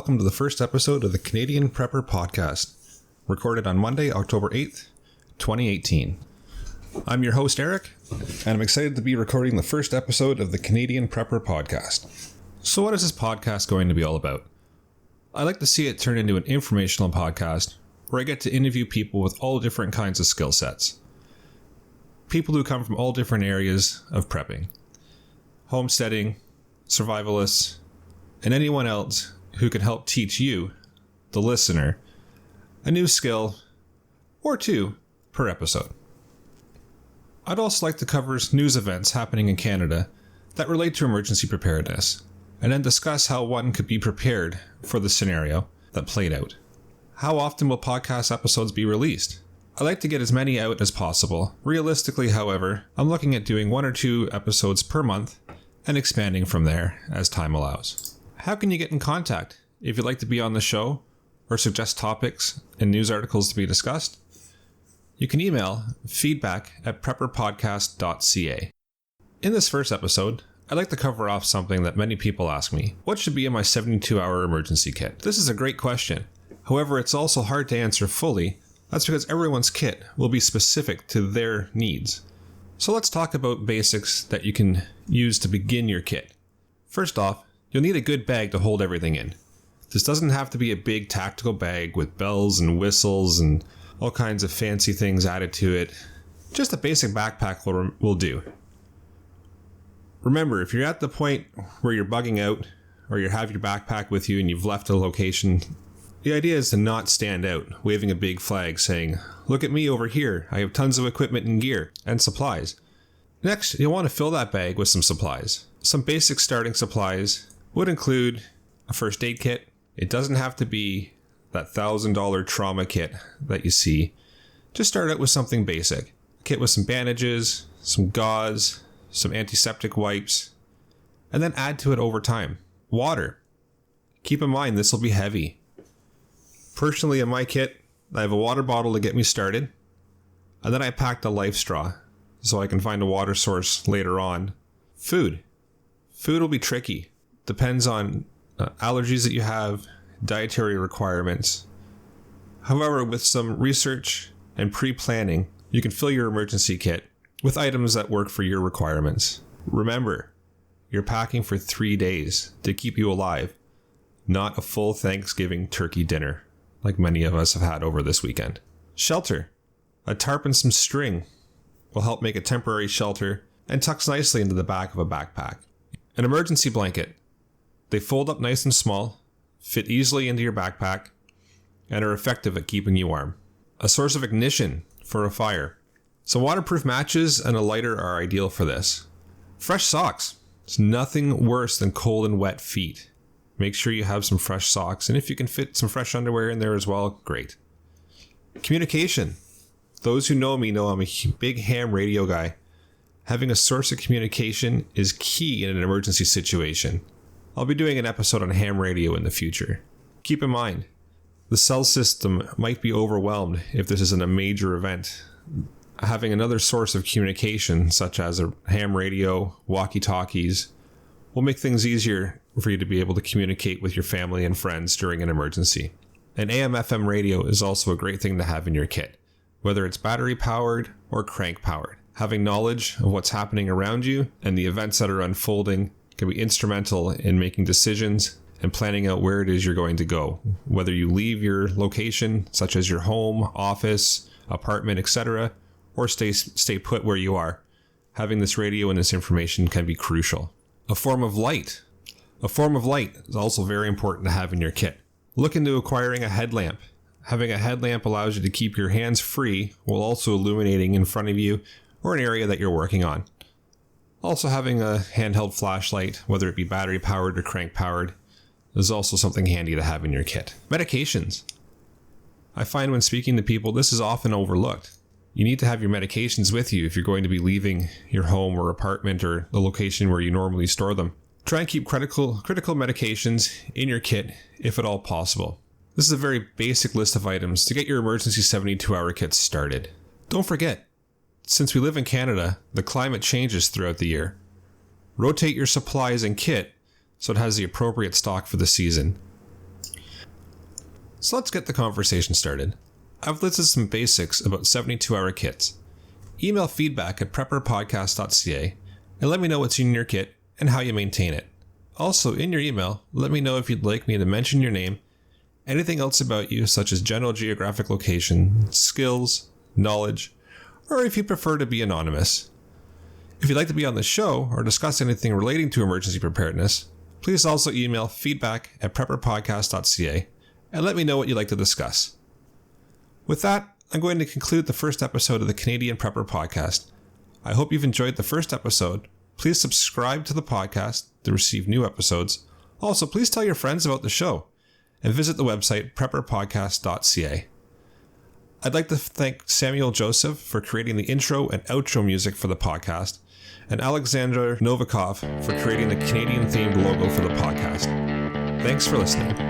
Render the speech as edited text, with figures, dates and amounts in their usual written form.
welcome to the first episode of the Canadian Prepper Podcast, recorded on Monday, October 8th, 2018. I'm your host, Eric, and I'm excited to be recording the first episode of the Canadian Prepper Podcast. So what is this podcast going to be all about? I like to see it turn into an informational podcast where I get to interview people with all different kinds of skill sets. People who come from all different areas of prepping. Homesteading, survivalists, and anyone else who can help teach you, the listener, a new skill or two per episode. I'd also like to cover news events happening in Canada that relate to emergency preparedness, and then discuss how one could be prepared for the scenario that played out. How often will podcast episodes be released? I like to get as many out as possible. Realistically, however, I'm looking at doing 1 or 2 episodes per month and expanding from there as time allows. How can you get in contact if you'd like to be on the show or suggest topics and news articles to be discussed? You can email feedback@prepperpodcast.ca. In this first episode, I'd like to cover off something that many people ask me. What should be in my 72-hour emergency kit? This is a great question. However, it's also hard to answer fully. That's because everyone's kit will be specific to their needs. So let's talk about basics that you can use to begin your kit. First off, you'll need a good bag to hold everything in. This doesn't have to be a big tactical bag with bells and whistles and all kinds of fancy things added to it. Just a basic backpack will do. Remember, if you're at the point where you're bugging out or you have your backpack with you and you've left a location, the idea is to not stand out, waving a big flag saying, "Look at me over here, I have tons of equipment and gear and supplies." Next, you'll want to fill that bag with some supplies. Some basic starting supplies would include a first aid kit. It doesn't have to be that $1,000 trauma kit that you see. Just start out with something basic. A kit with some bandages, some gauze, some antiseptic wipes, and then add to it over time. Water. Keep in mind, this will be heavy. Personally, in my kit, I have a water bottle to get me started, and then I packed a life straw so I can find a water source later on. Food. Food will be tricky. Depends on allergies that you have, dietary requirements. However, with some research and pre-planning, you can fill your emergency kit with items that work for your requirements. Remember, you're packing for 3 days to keep you alive, not a full Thanksgiving turkey dinner like many of us have had over this weekend. Shelter. A tarp and some string will help make a temporary shelter and tucks nicely into the back of a backpack. An emergency blanket. They fold up nice and small, fit easily into your backpack, and are effective at keeping you warm. A source of ignition for a fire. Some waterproof matches and a lighter are ideal for this. Fresh socks. It's nothing worse than cold and wet feet. Make sure you have some fresh socks, and if you can fit some fresh underwear in there as well, great. Communication. Those who know me know I'm a big ham radio guy. Having a source of communication is key in an emergency situation. I'll be doing an episode on ham radio in the future. Keep in mind, the cell system might be overwhelmed if this isn't a major event. Having another source of communication, such as a ham radio, walkie-talkies, will make things easier for you to be able to communicate with your family and friends during an emergency. An AM/FM radio is also a great thing to have in your kit, whether it's battery powered or crank powered. Having knowledge of what's happening around you and the events that are unfolding can be instrumental in making decisions and planning out where it is you're going to go. Whether you leave your location, such as your home, office, apartment, etc., or stay put where you are, having this radio and this information can be crucial. A form of light. A form of light is also very important to have in your kit. Look into acquiring a headlamp. Having a headlamp allows you to keep your hands free while also illuminating in front of you or an area that you're working on. Also, having a handheld flashlight, whether it be battery powered or crank powered, is also something handy to have in your kit. Medications. I find when speaking to people, this is often overlooked. You need to have your medications with you if you're going to be leaving your home or apartment or the location where you normally store them. Try and keep critical medications in your kit if at all possible. This is a very basic list of items to get your emergency 72-hour kit started. Don't forget, since we live in Canada, the climate changes throughout the year. Rotate your supplies and kit so it has the appropriate stock for the season. So let's get the conversation started. I've listed some basics about 72-hour kits. Email feedback at prepperpodcast.ca and let me know what's in your kit and how you maintain it. Also, in your email, let me know if you'd like me to mention your name, anything else about you, such as general geographic location, skills, knowledge, or if you prefer to be anonymous. If you'd like to be on the show or discuss anything relating to emergency preparedness, please also email feedback at prepperpodcast.ca and let me know what you'd like to discuss. With that, I'm going to conclude the first episode of the Canadian Prepper Podcast. I hope you've enjoyed the first episode. Please subscribe to the podcast to receive new episodes. Also, please tell your friends about the show and visit the website prepperpodcast.ca. I'd like to thank Samuel Joseph for creating the intro and outro music for the podcast, and Alexander Novikov for creating the Canadian-themed logo for the podcast. Thanks for listening.